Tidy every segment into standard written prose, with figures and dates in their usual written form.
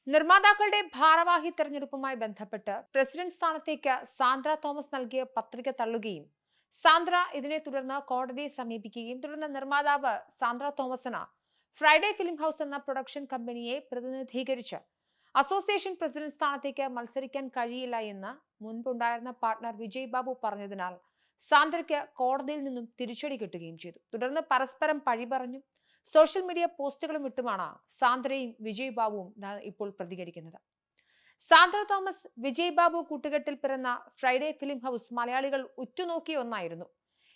നിർമ്മാതാക്കളുടെ ഭാരവാഹി തെരഞ്ഞെടുപ്പുമായി ബന്ധപ്പെട്ട് പ്രസിഡന്റ് സ്ഥാനത്തേക്ക് സാന്ദ്ര തോമസ് നൽകിയ പത്രിക തള്ളുകയും സാന്ദ്ര ഇതിനെ തുടർന്ന് കോടതിയെ സമീപിക്കുകയും തുടർന്ന് നിർമ്മാതാവ് സാന്ദ്ര തോമസിന് ഫ്രൈഡേ ഫിലിം ഹൗസ് എന്ന പ്രൊഡക്ഷൻ കമ്പനിയെ പ്രതിനിധീകരിച്ച് അസോസിയേഷൻ പ്രസിഡന്റ് സ്ഥാനത്തേക്ക് മത്സരിക്കാൻ കഴിയില്ല എന്ന് മുൻപുണ്ടായിരുന്ന പാർട്ണർ വിജയ് ബാബു പറഞ്ഞതിനാൽ സാന്ദ്രയ്ക്ക് കോടതിയിൽ നിന്നും തിരിച്ചടി കിട്ടുകയും ചെയ്തു. തുടർന്ന് പരസ്പരം പഴി പറഞ്ഞു സോഷ്യൽ മീഡിയ പോസ്റ്റുകളും ഇട്ടുമാണ് സാന്ദ്രയും വിജയ് ബാബുവും ഇപ്പോൾ പ്രതികരിക്കുന്നത്. സാന്ദ്ര തോമസ് വിജയ് ബാബു കൂട്ടുകെട്ടിൽ പിറന്ന ഫ്രൈഡേ ഫിലിം ഹൗസ് മലയാളികൾ ഉറ്റുനോക്കിയ ഒന്നായിരുന്നു.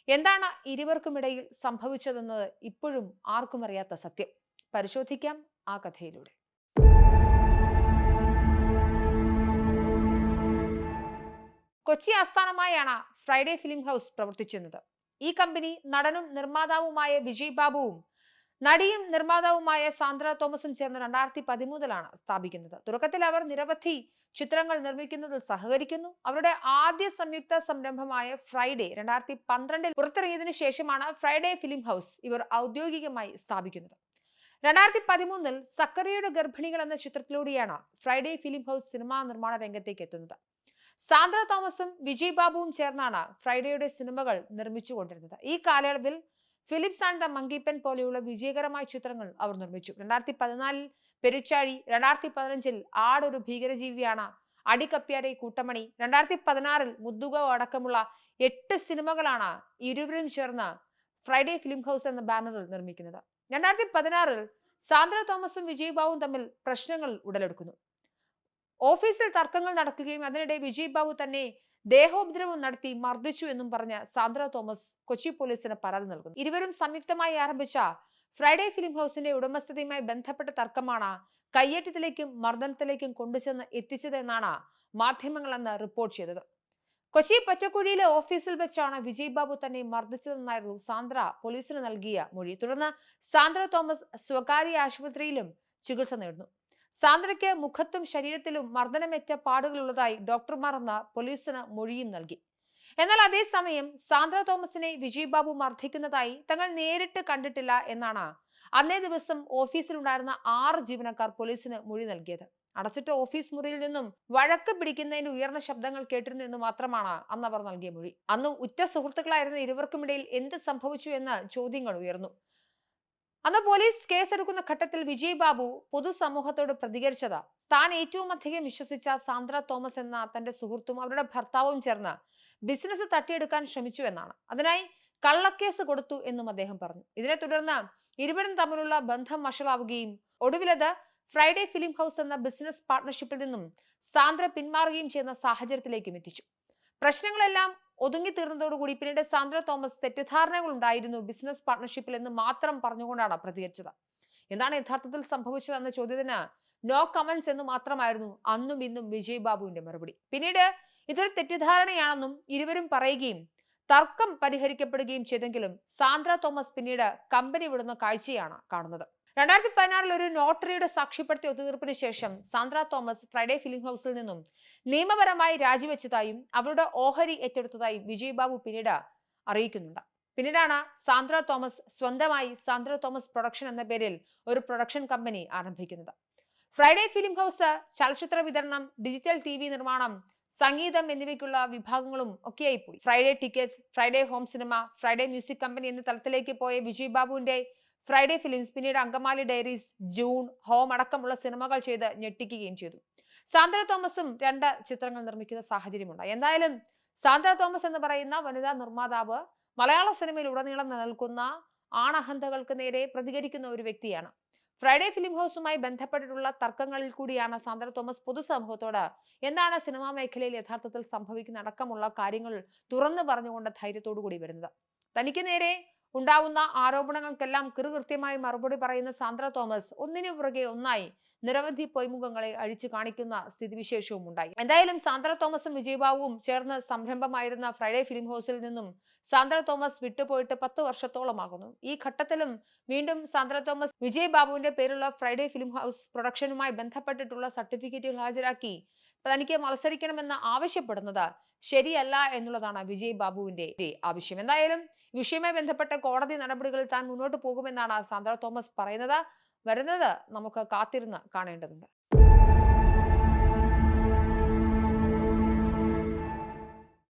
എന്താണ് ഇരുവർക്കുമിടയിൽ സംഭവിച്ചതെന്നത് ഇപ്പോഴും ആർക്കും അറിയാത്ത സത്യം. പരിശോധിക്കാം ആ കഥയിലൂടെ. കൊച്ചി ആസ്ഥാനമായാണ് ഫ്രൈഡേ ഫിലിം ഹൗസ് പ്രവർത്തിച്ചിരുന്നത്. ഈ കമ്പനി നടനും നിർമ്മാതാവുമായ വിജയ് ബാബുവും നടിയും നിർമ്മാതാവുമായ സാന്ദ്ര തോമസും ചേർന്ന് 2013 സ്ഥാപിക്കുന്നത്. തുടക്കത്തിൽ അവർ നിരവധി ചിത്രങ്ങൾ നിർമ്മിക്കുന്നതിൽ സഹകരിക്കുന്നു. അവരുടെ ആദ്യ സംയുക്ത സംരംഭമായ ഫ്രൈഡേ 2012 പുറത്തിറങ്ങിയതിനു ശേഷമാണ് ഫ്രൈഡേ ഫിലിം ഹൗസ് ഇവർ ഔദ്യോഗികമായി സ്ഥാപിക്കുന്നത്. 2013 സക്കറിയയുടെ ഗർഭിണികൾ എന്ന ചിത്രത്തിലൂടെയാണ് ഫ്രൈഡേ ഫിലിം ഹൗസ് സിനിമാ നിർമ്മാണ രംഗത്തേക്ക് എത്തുന്നത്. സാന്ദ്ര തോമസും വിജയ് ബാബുവും ചേർന്നാണ് ഫ്രൈഡേയുടെ സിനിമകൾ നിർമ്മിച്ചുകൊണ്ടിരുന്നത്. ഈ കാലയളവിൽ ഫിലിപ്സ് ആൻഡ് ദ മങ്കിപ്പൻ പോലെയുള്ള വിജയകരമായ ചിത്രങ്ങൾ അവർ നിർമ്മിച്ചു. 2014 പെരുച്ചാഴി, 2015 ആട് ഒരു ഭീകരജീവിയാണ്, അടികപ്പ്യാരെ കൂട്ടമണി, 2016 മുദ്ദുക അടക്കമുള്ള 8 സിനിമകളാണ് ഇരുവരും ചേർന്ന് ഫ്രൈഡേ ഫിലിം ഹൗസ് എന്ന ബാനറിൽ നിർമ്മിക്കുന്നത്. 2016 സാന്ദ്ര തോമസും വിജയ് ബാബുവും തമ്മിൽ പ്രശ്നങ്ങൾ ഉടലെടുക്കുന്നു. ഓഫീസിൽ തർക്കങ്ങൾ നടക്കുകയും അതിനിടെ വിജയ് ബാബു തന്നെ ദേഹോപദ്രവം നടത്തി മർദ്ദിച്ചു എന്നും പറഞ്ഞ് സാന്ദ്ര തോമസ് കൊച്ചി പോലീസിന് പരാതി നൽകുന്നു. ഇരുവരും സംയുക്തമായി ആരംഭിച്ച ഫ്രൈഡേ ഫിലിം ഹൗസിന്റെ ഉടമസ്ഥതയുമായി ബന്ധപ്പെട്ട തർക്കമാണ് കയ്യേറ്റത്തിലേക്കും മർദ്ദനത്തിലേക്കും കൊണ്ടുചെന്ന് എത്തിച്ചത് എന്നാണ് മാധ്യമങ്ങൾ അന്ന് റിപ്പോർട്ട് ചെയ്തത്. കൊച്ചി പൊറ്റക്കുഴിയിലെ ഓഫീസിൽ വെച്ചാണ് വിജയ് ബാബു തന്നെ മർദ്ദിച്ചതെന്നായിരുന്നു സാന്ദ്ര പോലീസിന് നൽകിയ മൊഴി. തുടർന്ന് സാന്ദ്ര തോമസ് സ്വകാര്യ ആശുപത്രിയിലും ചികിത്സ നേടുന്നു. സാന്ദ്രയ്ക്ക് മുഖത്തും ശരീരത്തിലും മർദ്ദനമേറ്റ പാടുകളുള്ളതായി ഡോക്ടർമാർ അന്ന് പോലീസിന് മൊഴിയും നൽകി. എന്നാൽ അതേസമയം സാന്ദ്ര തോമസിനെ വിജയ് ബാബു മർദ്ദിക്കുന്നതായി തങ്ങൾ നേരിട്ട് കണ്ടിട്ടില്ല എന്നാണ് അന്നേ ദിവസം ഓഫീസിലുണ്ടായിരുന്ന 6 ജീവനക്കാർ പോലീസിന് മൊഴി നൽകിയത്. അടച്ചിട്ട ഓഫീസ് മുറിയിൽ നിന്നും വഴക്ക് പിടിക്കുന്നതിന്റെ ഉയർന്ന ശബ്ദങ്ങൾ കേട്ടിരുന്നു എന്ന് മാത്രമാണ് അന്ന് അവർ നൽകിയ മൊഴി. അന്ന് ഉറ്റ സുഹൃത്തുക്കളായിരുന്ന ഇരുവർക്കുമിടയിൽ എന്ത് സംഭവിച്ചു എന്ന ചോദ്യങ്ങൾ ഉയർന്നു. അന്ന് പോലീസ് കേസെടുക്കുന്ന ഘട്ടത്തിൽ വിജയ് ബാബു പൊതുസമൂഹത്തോട് പ്രതികരിച്ചത് താൻ ഏറ്റവും അധികം വിശ്വസിച്ച സാന്ദ്ര തോമസ് എന്ന തന്റെ സുഹൃത്തും അവരുടെ ഭർത്താവും ചേർന്ന് ബിസിനസ് തട്ടിയെടുക്കാൻ ശ്രമിച്ചു എന്നാണ്. അതിനായി കള്ളക്കേസ് കൊടുത്തു എന്നും അദ്ദേഹം പറഞ്ഞു. ഇതിനെ തുടർന്ന് ഇരുവരും തമ്മിലുള്ള ബന്ധം വഷളാവുകയും ഒടുവിലത് ഫ്രൈഡേ ഫിലിം ഹൗസ് എന്ന ബിസിനസ് പാർട്ണർഷിപ്പിൽ നിന്നും സാന്ദ്ര പിന്മാറുകയും ചെയ്യുന്ന സാഹചര്യത്തിലേക്കും എത്തിച്ചു. പ്രശ്നങ്ങളെല്ലാം ഒതുങ്ങി തീർന്നതോടുകൂടി പിന്നീട് സാന്ദ്ര തോമസ് തെറ്റിദ്ധാരണകൾ ഉണ്ടായിരുന്നു ബിസിനസ് പാർട്ണർഷിപ്പിൽ എന്ന് മാത്രം പറഞ്ഞുകൊണ്ടാണ് പ്രതികരിച്ചത്. എന്താണ് യഥാർത്ഥത്തിൽ സംഭവിച്ചതെന്ന ചോദ്യത്തിന് നോ കമന്റ്സ് എന്ന് മാത്രമായിരുന്നു അന്നും ഇന്നും വിജയ് ബാബുവിന്റെ മറുപടി. പിന്നീട് ഇതൊരു തെറ്റിദ്ധാരണയാണെന്നും ഇരുവരും പറയുകയും തർക്കം പരിഹരിക്കപ്പെടുകയും ചെയ്തെങ്കിലും സാന്ദ്ര തോമസ് പിന്നീട് കമ്പനി വിടുന്ന കാഴ്ചയാണ് കാണുന്നത്. 2016 ഒരു നോട്ടറിയുടെ സാക്ഷ്യപ്പെടുത്തിയ ഒത്തുതീർപ്പിന് ശേഷം സാന്ദ്ര തോമസ് ഫ്രൈഡേ ഫിലിം ഹൗസിൽ നിന്നും നിയമപരമായി രാജിവെച്ചതായും അവരുടെ ഓഹരി ഏറ്റെടുത്തതായും വിജയ് ബാബു പിന്നീട് അറിയിക്കുന്നുണ്ട്. പിന്നീടാണ് സാന്ദ്ര തോമസ് സ്വന്തമായി സാന്ദ്ര തോമസ് പ്രൊഡക്ഷൻ എന്ന പേരിൽ ഒരു പ്രൊഡക്ഷൻ കമ്പനി ആരംഭിക്കുന്നത്. ഫ്രൈഡേ ഫിലിം ഹൗസ് ചലച്ചിത്ര വിതരണം, ഡിജിറ്റൽ TV നിർമ്മാണം, സംഗീതം എന്നിവയ്ക്കുള്ള വിഭാഗങ്ങളും ഒക്കെയായി പോയി. Friday tickets, Friday home cinema, Friday music company എന്ന തലത്തിലേക്ക് പോയ വിജയ് ബാബുവിന്റെ ഫ്രൈഡേ ഫിലിംസ് പിന്നീട് അങ്കമാലി ഡയറീസ്, ജൂൺ, ഹോം അടക്കമുള്ള സിനിമകൾ ചെയ്ത് ഞെട്ടിക്കുകയും ചെയ്തു. സാന്ദ്ര തോമസും 2 ചിത്രങ്ങൾ നിർമ്മിക്കുന്ന സാഹചര്യമുണ്ടായി. എന്തായാലും സാന്ദ്ര തോമസ് എന്ന് പറയുന്ന വനിതാ നിർമ്മാതാവ് മലയാള സിനിമയിൽ ഉടനീളം നിലനിൽക്കുന്ന ആണഹന്തകൾക്ക് നേരെ പ്രതികരിക്കുന്ന ഒരു വ്യക്തിയാണ്. ഫ്രൈഡേ ഫിലിം ഹൗസുമായി ബന്ധപ്പെട്ടിട്ടുള്ള തർക്കങ്ങളിൽ കൂടിയാണ് സാന്ദ്ര തോമസ് പൊതുസമൂഹത്തോട് എന്താണ് സിനിമാ മേഖലയിൽ യഥാർത്ഥത്തിൽ സംഭവിക്കുന്ന അടക്കമുള്ള കാര്യങ്ങൾ തുറന്നു പറഞ്ഞുകൊണ്ട് ധൈര്യത്തോടു കൂടി വരുന്നത്. തനിക്ക് നേരെ ഉണ്ടാവുന്ന ആരോപണങ്ങൾക്കെല്ലാം കൃത്യമായി മറുപടി പറയുന്ന സാന്ദ്ര തോമസ് ഒന്നിനു പുറകെ ഒന്നായി നിരവധി പൊയ്മുഖങ്ങളെ അഴിച്ചു കാണിക്കുന്ന സ്ഥിതിവിശേഷവും ഉണ്ടായി. എന്തായാലും സാന്ദ്ര തോമസും വിജയ് ബാബുവും ചേർന്ന് സംരംഭമായിരുന്ന ഫ്രൈഡേ ഫിലിം ഹൗസിൽ നിന്നും സാന്ദ്ര തോമസ് വിട്ടുപോയിട്ട് 10 വർഷത്തോളമാകുന്നു. ഈ ഘട്ടത്തിലും വീണ്ടും സാന്ദ്ര തോമസ് വിജയ് ബാബുവിന്റെ പേരുള്ള ഫ്രൈഡേ ഫിലിം ഹൗസ് പ്രൊഡക്ഷനുമായി ബന്ധപ്പെട്ടിട്ടുള്ള സർട്ടിഫിക്കറ്റുകൾ ഹാജരാക്കി തനിക്ക് മത്സരിക്കണമെന്ന് ആവശ്യപ്പെടുന്നത് ശരിയല്ല എന്നുള്ളതാണ് വിജയ് ബാബുവിന്റെ ആവശ്യം. എന്തായാലും വിഷയവുമായി ബന്ധപ്പെട്ട കോടതി നടപടികളിൽ താൻ മുന്നോട്ട് പോകുമെന്നാണ് സാന്ദ്ര തോമസ് പറയുന്നത്. വരുന്നത് നമുക്ക് കാത്തിരുന്ന് കാണേണ്ടതുണ്ട്.